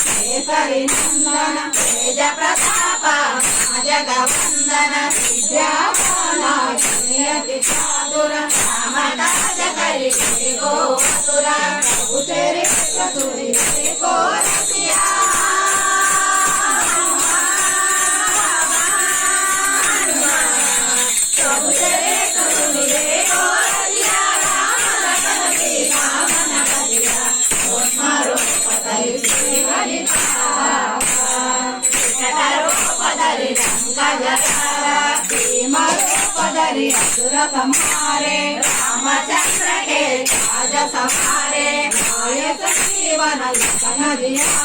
केसरी नंदन तेज प्रताप जगवंदन विद्यावान नियति चातुर रामदास करि गो मथुर प्रभु तेरे प्रतुरि को रसिया प्रभु तेरे प्रतुरि को रसिया राम लखन सीता मन बलिया मारो पदरि पदरि पदरि असुर संहारे रामचंद्र के काज संहारे जीवन लखन जिया।